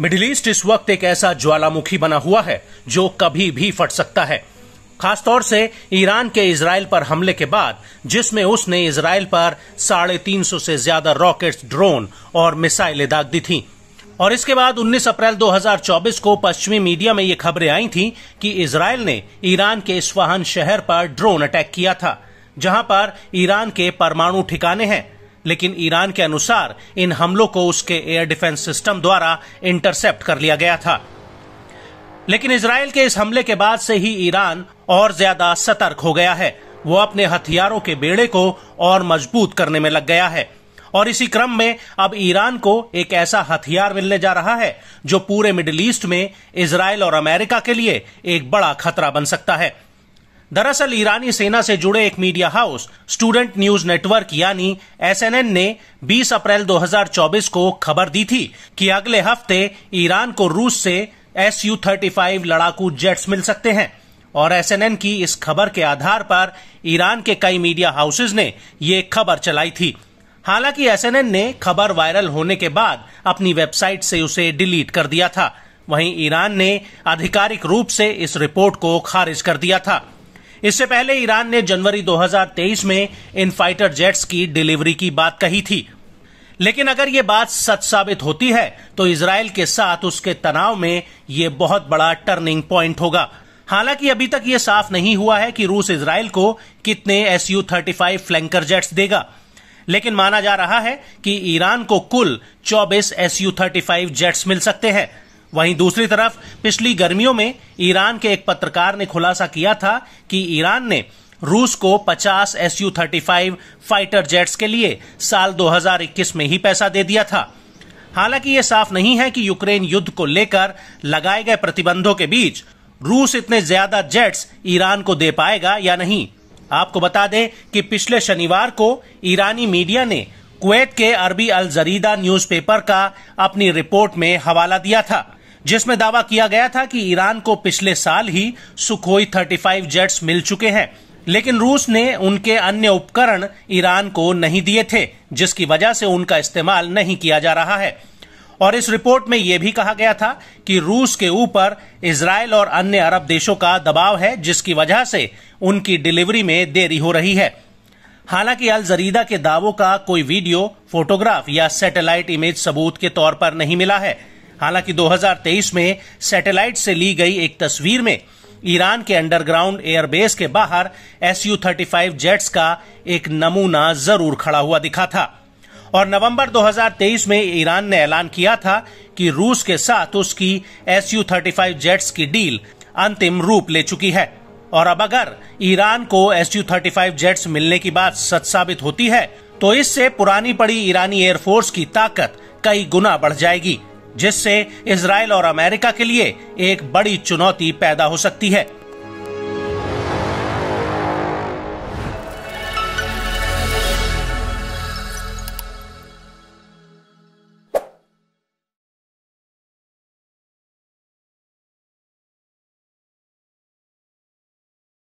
Middle east इस वक्त एक ऐसा ज्वालामुखी बना हुआ है जो कभी भी फट सकता है, खासतौर से ईरान के इजराइल पर हमले के बाद, जिसमें उसने इजराइल पर 350 से ज्यादा रॉकेट्स, ड्रोन और मिसाइलें दाग दी थीं। और इसके बाद 19 अप्रैल 2024 को पश्चिमी मीडिया में ये खबरें आई थीं कि इजराइल ने ईरान के इस्फहान शहर पर ड्रोन अटैक किया था, जहां पर ईरान के परमाणु ठिकाने हैं। लेकिन ईरान के अनुसार इन हमलों को उसके एयर डिफेंस सिस्टम द्वारा इंटरसेप्ट कर लिया गया था। लेकिन इजराइल के इस हमले के बाद से ही ईरान और ज्यादा सतर्क हो गया है। वो अपने हथियारों के बेड़े को और मजबूत करने में लग गया है। और इसी क्रम में अब ईरान को एक ऐसा हथियार मिलने जा रहा है जो पूरे मिडिल ईस्ट में इजराइल और अमेरिका के लिए एक बड़ा खतरा बन सकता है। दरअसल ईरानी सेना से जुड़े एक media house student news network यानी SNN ने 20 अप्रैल 2024 को खबर दी थी कि अगले हफ्ते ईरान को रूस से Su-35 लड़ाकू जेट्स मिल सकते हैं। और SNN की इस खबर के आधार पर ईरान के कई मीडिया हाउसेज ने ये खबर चलाई थी। हालांकि SNN ने खबर वायरल होने के बाद अपनी वेबसाइट से उसे डिलीट कर दिया था। वहीं ईरान ने आधिकारिक रूप से इस रिपोर्ट को खारिज कर दिया था। इससे पहले ईरान ने जनवरी 2023 में इन फाइटर जेट्स की डिलीवरी की बात कही थी। लेकिन अगर ये बात सच साबित होती है तो इजराइल के साथ उसके तनाव में ये बहुत बड़ा टर्निंग पॉइंट होगा। हालांकि अभी तक ये साफ नहीं हुआ है कि रूस इजराइल को कितने Su-35 फ्लैंकर जेट्स देगा, लेकिन माना जा रहा है कि ईरान को कुल 24 Su-35 जेट्स मिल सकते हैं। वहीं दूसरी तरफ पिछली गर्मियों में ईरान के एक पत्रकार ने खुलासा किया था कि ईरान ने रूस को 50 Su-35 फाइटर जेट्स के लिए साल 2021 में ही पैसा दे दिया था। हालांकि ये साफ नहीं है कि यूक्रेन युद्ध को लेकर लगाए गए प्रतिबंधों के बीच रूस इतने ज्यादा जेट्स ईरान को दे पाएगा या नहीं। आपको बता दें कि पिछले शनिवार को ईरानी मीडिया ने कुवैत के अरबी अल जरीदा न्यूज़पेपर का अपनी रिपोर्ट में हवाला दिया था, जिसमें दावा किया गया था कि ईरान को पिछले साल ही सुखोई 35 जेट्स मिल चुके हैं, लेकिन रूस ने उनके अन्य उपकरण ईरान को नहीं दिए थे, जिसकी वजह से उनका इस्तेमाल नहीं किया जा रहा है। और इस रिपोर्ट में यह भी कहा गया था कि रूस के ऊपर इजराइल और अन्य अरब देशों का दबाव है, जिसकी वजह से उनकी डिलीवरी में देरी हो रही है। हालांकि अल जरीदा के दावों का कोई वीडियो, फोटोग्राफ या सैटेलाइट इमेज सबूत के तौर पर नहीं मिला है। हालांकि 2023 में सैटेलाइट से ली गई एक तस्वीर में ईरान के अंडरग्राउंड एयरबेस के बाहर Su-35 जेट्स का एक नमूना जरूर खड़ा हुआ दिखा था। और नवंबर 2023 में ईरान ने ऐलान किया था कि रूस के साथ उसकी Su-35 जेट्स की डील अंतिम रूप ले चुकी है। और अब अगर ईरान को Su-35 जेट्स मिलने की बात सच साबित होती है तो इससे पुरानी पड़ी ईरानी एयरफोर्स की ताकत कई गुना बढ़ जाएगी, जिससे इजराइल और अमेरिका के लिए एक बड़ी चुनौती पैदा हो सकती है।